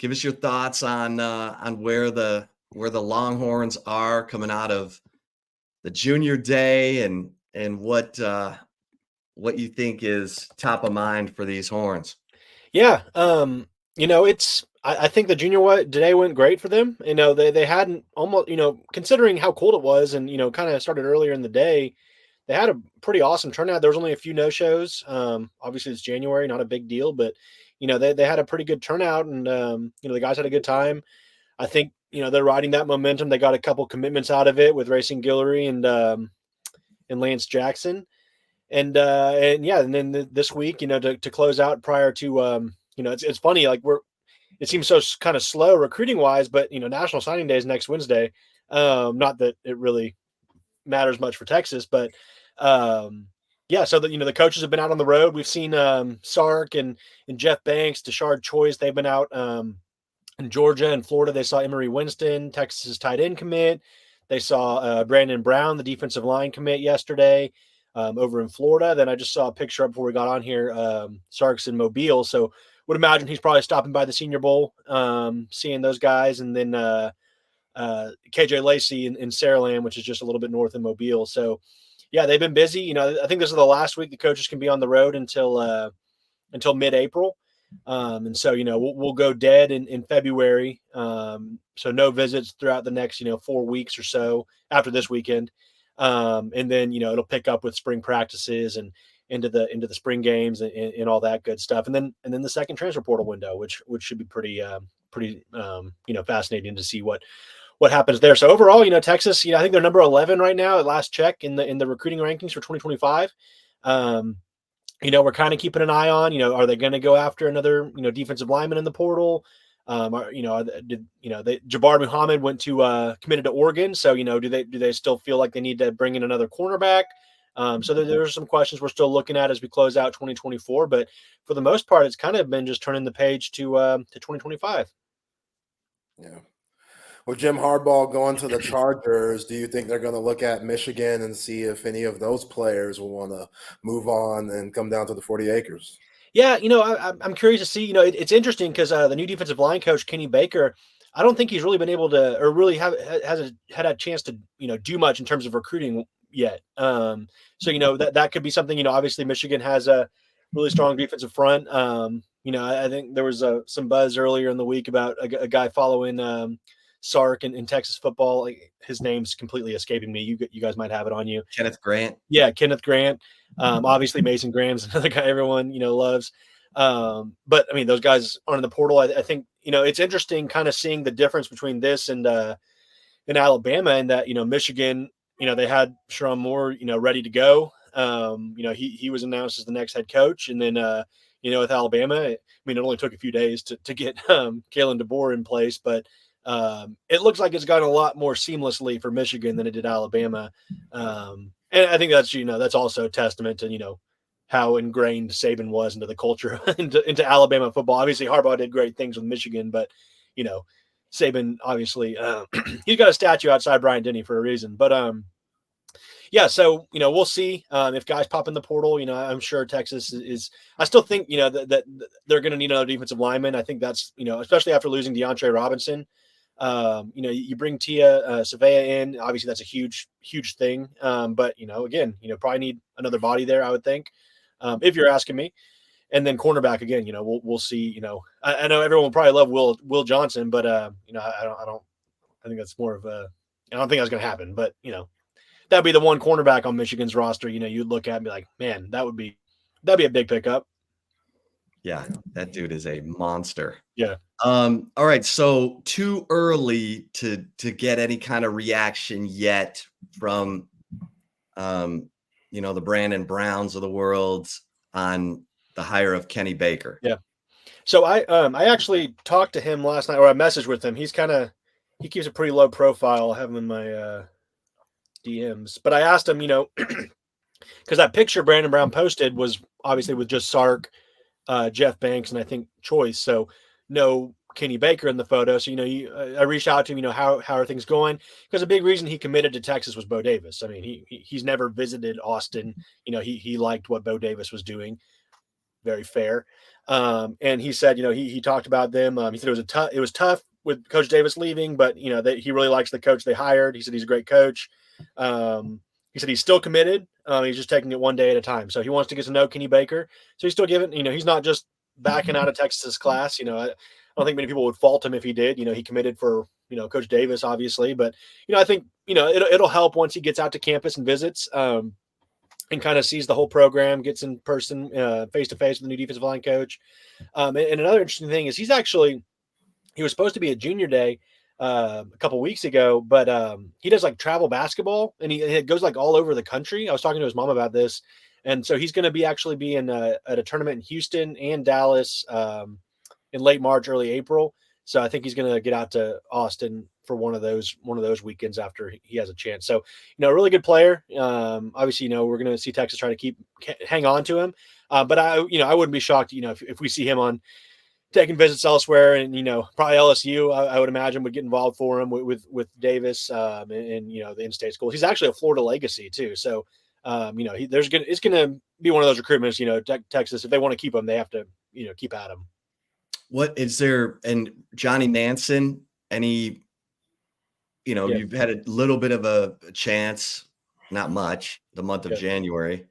give us your thoughts on where the Longhorns are coming out of the junior day, and what you think is top of mind for these Horns. Yeah, it's I think the day went great for them. They hadn't almost considering how cold it was, and kind of started earlier in the day. They had a pretty awesome turnout. There was only a few no shows. Obviously, it's January, not a big deal, but they had a pretty good turnout, and the guys had a good time. I think they're riding that momentum. They got a couple commitments out of it with Racing Guillory and Lance Jackson. And yeah, and then this week, to close out prior to, it's funny, like it seems so kind of slow recruiting wise, but National Signing Day is next Wednesday. Not that it really matters much for Texas, but yeah, so the coaches have been out on the road. We've seen Sark and Jeff Banks, Tashard Choice. They've been out in Georgia and Florida. They saw Emery Winston, Texas's tight end commit. They saw Brandon Brown, the defensive line commit yesterday. Over in Florida. Then I just saw a picture up before we got on here, Sark's in Mobile. So would imagine he's probably stopping by the Senior Bowl, seeing those guys. And then KJ Lacey in Saraland, which is just a little bit north of Mobile. So yeah, they've been busy. I think this is the last week the coaches can be on the road until mid-April. And so, we'll go dead in February. So no visits throughout the next, 4 weeks or so after this weekend. And then, it'll pick up with spring practices and into the spring games and all that good stuff. And then the second transfer portal window, which should be pretty fascinating to see what happens there. So overall, Texas, I think they're number 11 right now at last check in the recruiting rankings for 2025. We're kind of keeping an eye on, are they going to go after another, defensive lineman in the portal? Jabbar Muhammad went to committed to Oregon. So, do they still feel like they need to bring in another cornerback? So there's some questions we're still looking at as we close out 2024, but for the most part, it's kind of been just turning the page to 2025. Yeah. With Jim Harbaugh going to the Chargers, do you think they're going to look at Michigan and see if any of those players will want to move on and come down to the 40 acres? Yeah, I'm curious to see. It's interesting because the new defensive line coach Kenny Baker, I don't think he's really been able to, or really had a chance to, do much in terms of recruiting yet. So that could be something. Obviously Michigan has a really strong defensive front. I think there was some buzz earlier in the week about a guy following Sark in Texas football. Like, his name's completely escaping me. You guys might have it on you. Kenneth Grant. Yeah, Kenneth Grant. Obviously Mason Graham's another guy everyone loves. But I mean, those guys aren't in the portal. I think it's interesting kind of seeing the difference between this and in Alabama, and that Michigan, they had Sherrone Moore ready to go. He was announced as the next head coach, and then with Alabama, I mean, it only took a few days to get Kalen DeBoer in place, but it looks like it's gone a lot more seamlessly for Michigan than it did Alabama. And I think that's also a testament to, how ingrained Saban was into the culture, into Alabama football. Obviously Harbaugh did great things with Michigan, but, Saban, obviously, he's got a statue outside Bryant-Denny for a reason, but, yeah, so, we'll see if guys pop in the portal. I'm sure Texas is I still think, that they're going to need another defensive lineman. I think that's, especially after losing DeAndre Robinson. You bring Tia Savea in. Obviously, that's a huge, huge thing. But, again, probably need another body there, I would think, if you're asking me. And then cornerback again, we'll see. I know everyone will probably love Will Johnson, but I think that's more of a. I don't think that's going to happen. But that'd be the one cornerback on Michigan's roster. You'd look at and be like, man, that'd be a big pickup. Yeah, that dude is a monster. Yeah. All right, so too early to get any kind of reaction yet from the Brandon Browns of the world on the hire of Kenny Baker. Yeah. So I actually talked to him last night, or I messaged with him. He keeps a pretty low profile. I have him in my DMs, but I asked him, because that picture Brandon Brown posted was obviously with just Sark, Jeff Banks, and I think Choice. So no Kenny Baker in the photo. So, I reached out to him, how are things going? Because a big reason he committed to Texas was Bo Davis. I mean, he's never visited Austin. He liked what Bo Davis was doing. Very fair. And he said, he talked about them. He said it was tough with Coach Davis leaving, but that he really likes the coach they hired. He said he's a great coach. He said he's still committed. He's just taking it one day at a time. So he wants to get to know Kenny Baker. So he's still giving. He's not just backing out of Texas's class. I don't think many people would fault him if he did. He committed for Coach Davis, obviously, but I think it'll help once he gets out to campus and visits. And kind of sees the whole program, gets in person, face to face with the new defensive line coach. And another interesting thing is he was supposed to be at junior day a couple weeks ago, but he does like travel basketball and he goes like all over the country. I was talking to his mom about this. And so he's going to be at a tournament in Houston and Dallas in late March, early April. So I think he's going to get out to Austin for one of those weekends after he has a chance. So, a really good player. Obviously, we're going to see Texas try to hang on to him. But I wouldn't be shocked, if we see him on taking visits elsewhere and, probably LSU, I would imagine would get involved for him with Davis and the in-state schools. He's actually a Florida legacy too. So, it's going to be one of those recruitments, Texas, if they want to keep him, they have to, keep at him. What is there? And Johnny Nansen, any, you've had a little bit of a chance, not much, the month of January,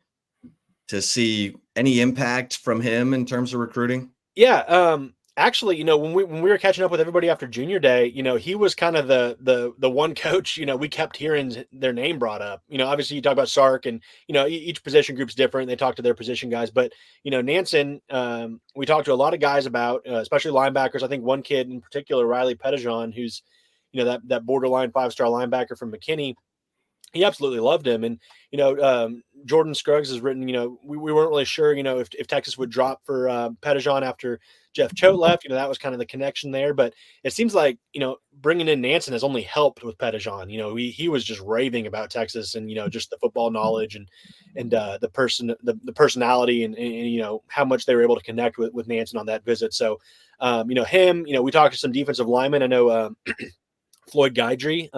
to see any impact from him in terms of recruiting? Yeah. Actually, when we were catching up with everybody after junior day, he was kind of the one coach, we kept hearing their name brought up. Obviously you talk about Sark and, each position group's different. They talk to their position guys, but, Nansen, we talked to a lot of guys about, especially linebackers. I think one kid in particular, Riley Pettijohn, who's, that borderline 5-star linebacker from McKinney. He absolutely loved him. And, Jordan Scruggs has written, we weren't really sure, if Texas would drop for Pettijohn after Jeff Choate left, that was kind of the connection there. But it seems like, bringing in Nansen has only helped with Pettijohn. He was just raving about Texas and, just the football knowledge and the personality and how much they were able to connect with Nansen on that visit. So, him, we talked to some defensive linemen. I know Floyd Guidry,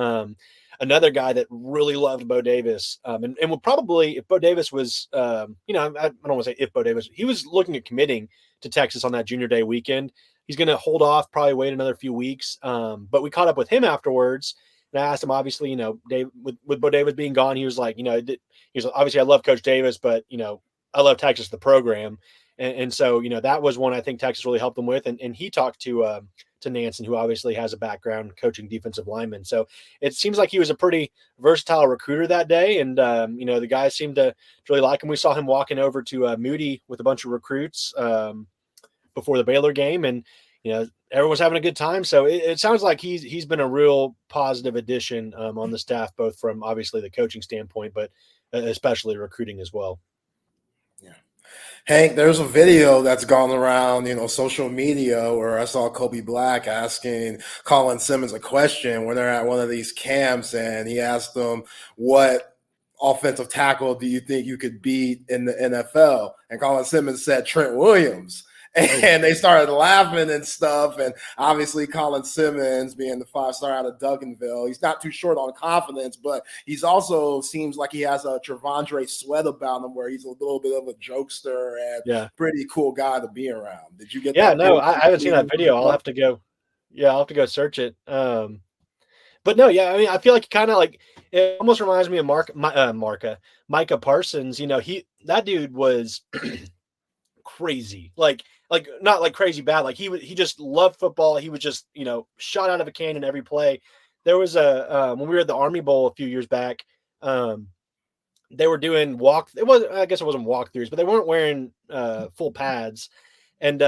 another guy that really loved Bo Davis, and would probably, if Bo Davis was, I don't want to say if Bo Davis, he was looking at committing to Texas on that junior day weekend. He's going to hold off, probably wait another few weeks. But we caught up with him afterwards, and I asked him, obviously, Dave, with Bo Davis being gone, he was like, he was obviously, I love Coach Davis, but I love Texas, the program, and so that was one I think Texas really helped them with, and he talked to Nansen, who obviously has a background coaching defensive linemen. So it seems like he was a pretty versatile recruiter that day. And, the guys seemed to really like him. We saw him walking over to Moody with a bunch of recruits before the Baylor game. And, everyone was having a good time. So it sounds like he's been a real positive addition on the staff, both from obviously the coaching standpoint, but especially recruiting as well. Hank, there's a video that's gone around, social media where I saw Kobe Black asking Colin Simmons a question when they're at one of these camps, and he asked them, what offensive tackle do you think you could beat in the NFL? And Colin Simmons said Trent Williams. And they started laughing and stuff. And obviously Colin Simmons, being the 5-star out of Dugganville, he's not too short on confidence, but he's also seems like he has a Trevondre Sweat about him where he's a little bit of a jokester and pretty cool guy to be around. Did you get that? Yeah, no, I haven't seen that video. I'll have to go search it. But no, yeah, I mean, I feel like kind of like it almost reminds me of Micah Parsons. That dude was crazy, like not like crazy bad. Like he just loved football. He was just shot out of a cannon every play. There was when we were at the Army Bowl a few years back, they were doing I guess it wasn't walkthroughs, but they weren't wearing full pads. And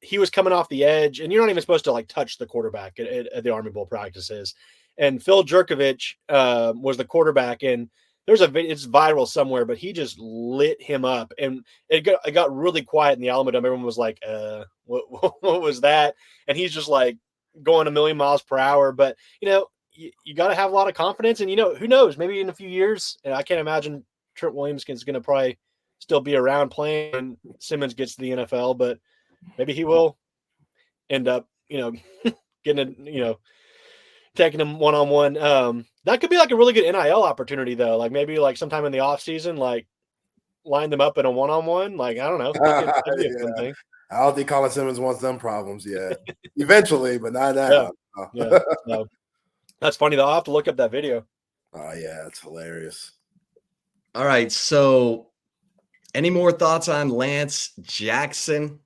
he was coming off the edge, and you're not even supposed to like touch the quarterback at the Army Bowl practices. And Phil Jerkovich was the quarterback, and it's viral somewhere, but he just lit him up, and it got really quiet in the Alamodome. Everyone was like, what was that? And he's just like going a million miles per hour. But you got to have a lot of confidence, and who knows? Maybe in a few years, I can't imagine Trent Williams is going to probably still be around playing when Simmons gets to the NFL, but maybe he will end up, getting taking him one-on-one. That could be like a really good NIL opportunity though. Like maybe like sometime in the off season, like line them up in a one-on-one. Like, I don't know. That'd be a fun thing. I don't think Colin Simmons wants them problems yet. Eventually, but not Yeah, now. yeah. No, that's funny though. I'll have to look up that video. Oh yeah, it's hilarious. All right. So, any more thoughts on Lance Jackson,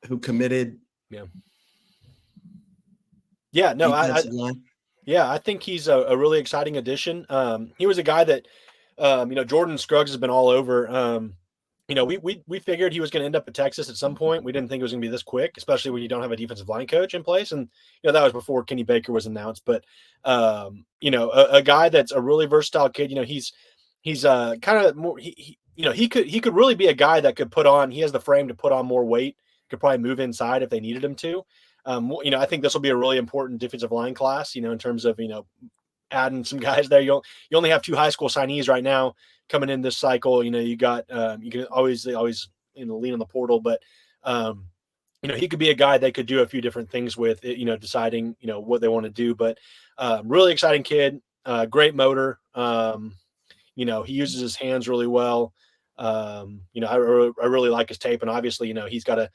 who committed Yeah, no, defensive line? yeah, I think he's a really exciting addition. He was a guy that, Jordan Scruggs has been all over. We figured he was going to end up at Texas at some point. We didn't think it was going to be this quick, especially when you don't have a defensive line coach in place. And that was before Kenny Baker was announced. But a guy that's a really versatile kid. He's kind of more. He could really be a guy that could put on. He has the frame to put on more weight. Could probably move inside if they needed him to. I think this will be a really important defensive line class. In terms of adding some guys there. You only have 2 high school signees right now coming in this cycle. You got you can always lean on the portal, but he could be a guy they could do a few different things with. Deciding what they want to do. But really exciting kid, great motor. He uses his hands really well. I really like his tape, and obviously he's got a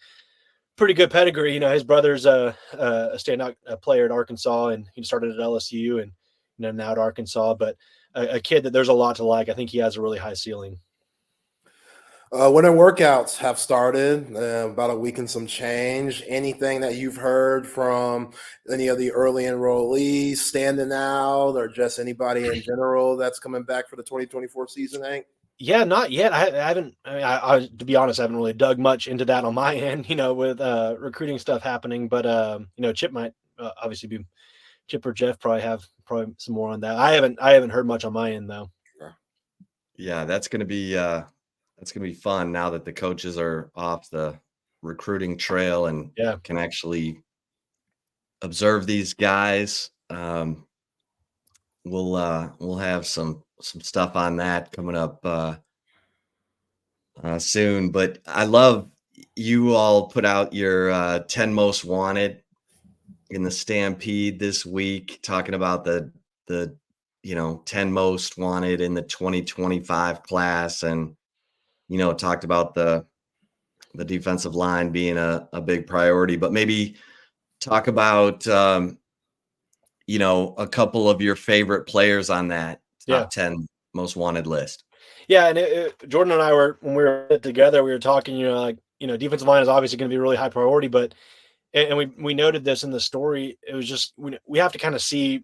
pretty good pedigree. His brother's a standout player at Arkansas, and he started at LSU and now at Arkansas. But a kid that there's a lot to like. I think he has a really high ceiling. Winter workouts have started about a week and some change. Anything that you've heard from any of the early enrollees standing out, or just anybody in general that's coming back for the 2024 season, Hank? Yeah, not yet. I haven't. I to be honest, I haven't really dug much into that on my end. With recruiting stuff happening. But Chip might obviously be. Chip or Jeff probably have some more on that. I haven't heard much on my end though. Yeah, that's gonna be fun now that the coaches are off the recruiting trail and can actually observe these guys. We'll have some stuff on that coming up soon. But I love you all put out your 10 most wanted in the Stampede this week, talking about the 10 most wanted in the 2025 class, and talked about the defensive line being a big priority. But maybe talk about a couple of your favorite players on that top 10 most wanted list. Yeah, and Jordan and I when we were together, we were talking. Defensive line is obviously going to be a really high priority, but and we noted this in the story. It was just we have to kind of see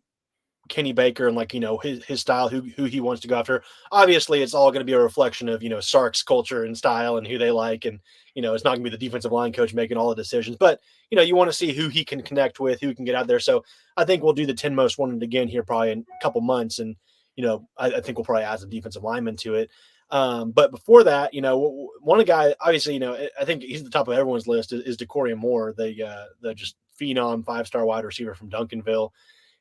Kenny Baker and his style, who he wants to go after. Obviously, it's all going to be a reflection of Sark's culture and style and who they like, and it's not going to be the defensive line coach making all the decisions. But you want to see who he can connect with, who can get out there. So I think we'll do the 10 most wanted again here probably in a couple months, and I think we'll probably add some defensive linemen to it. But before that, one guy, obviously, I think he's at the top of everyone's list is DeCorian Moore, the just phenom 5-star wide receiver from Duncanville.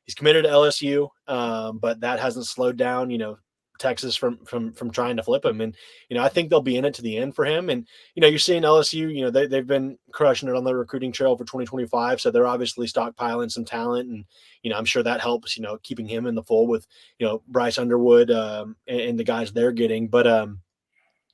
He's committed to LSU, but that hasn't slowed down, Texas from trying to flip him. And, I think they'll be in it to the end for him. And, you're seeing LSU, they've been crushing it on the recruiting trail for 2025. So they're obviously stockpiling some talent. And, I'm sure that helps, keeping him in the fold with, Bryce Underwood and the guys they're getting. But,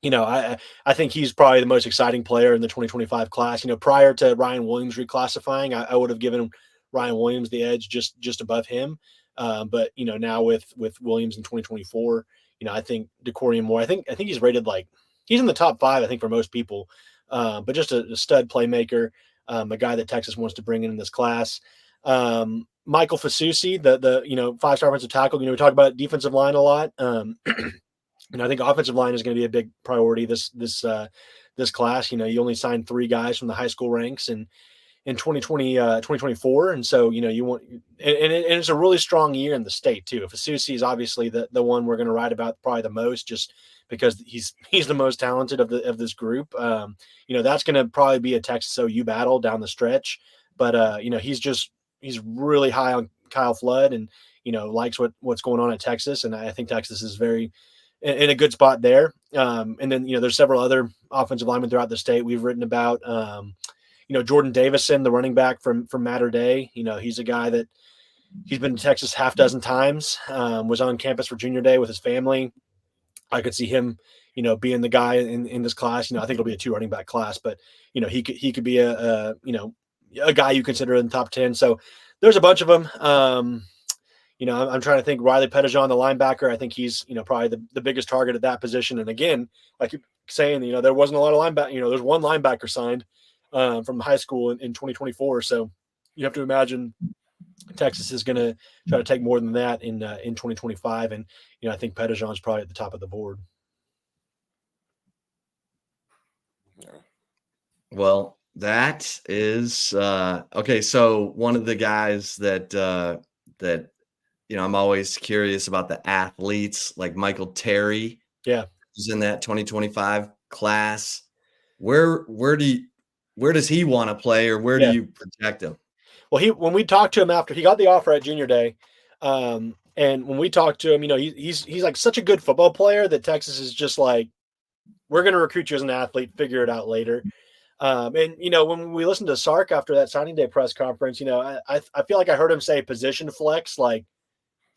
I think he's probably the most exciting player in the 2025 class. Prior to Ryan Williams reclassifying, I would have given Ryan Williams the edge just above him. But now with Williams in 2024, I think DeCorian Moore, I think he's rated he's in the top 5, I think, for most people. But just a stud playmaker, a guy that Texas wants to bring in this class. Michael Fasusi, the 5-star offensive tackle. We talk about defensive line a lot. I think offensive line is going to be a big priority this class. You only signed 3 guys from the high school ranks in 2024. And so, you want, and it's a really strong year in the state too. Fasusi is obviously the one we're going to write about probably the most, just because he's the most talented of this group. That's going to probably be a Texas OU battle down the stretch, but he's really high on Kyle Flood and, likes what's going on at Texas. And I think Texas is very in a good spot there. And then, there's several other offensive linemen throughout the state we've written about. Jordan Davison, the running back from Mater Dei, he's a guy that he's been to Texas half dozen times, was on campus for junior day with his family. I could see him, being the guy in this class. I think it'll be a 2 running back class, but he could be a guy you consider in the top 10. So there's a bunch of them. I'm trying to think. Riley Pettijohn, the linebacker, I think he's probably the biggest target at that position. And again, like you're saying, there wasn't a lot of linebacker. There's one linebacker signed from high school in 2024. So you have to imagine Texas is going to try to take more than that in 2025. And I think Pettijohn's probably at the top of the board. Well, that is okay. So one of the guys that I'm always curious about the athletes, like Michael Terry. Yeah, who's in that 2025 class. Where does he want to play, or where do you project him? Well, when we talked to him after he got the offer at junior day, and when we talked to him, he's like such a good football player that Texas is just like, we're going to recruit you as an athlete, figure it out later. And when we listened to Sark after that signing day press conference, I feel like I heard him say position flex like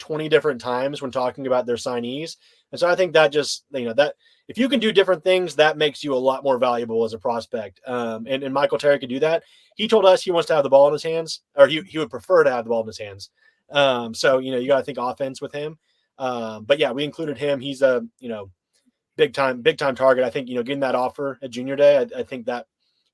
20 different times when talking about their signees. And so I think that just, that if you can do different things, that makes you a lot more valuable as a prospect. And Michael Terry could do that. He told us he wants to have the ball in his hands, or he would prefer to have the ball in his hands. So, you got to think offense with him. But yeah, we included him. He's a, big time target. I think, getting that offer at junior day, I think that,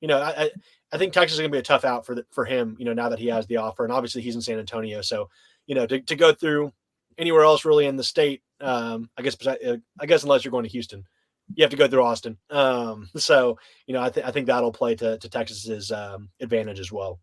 I think Texas is going to be a tough out for him, now that he has the offer. And obviously he's in San Antonio. So, to go through anywhere else really in the state, I guess unless you're going to Houston, you have to go through Austin. So, I think that'll play to Texas's advantage as well.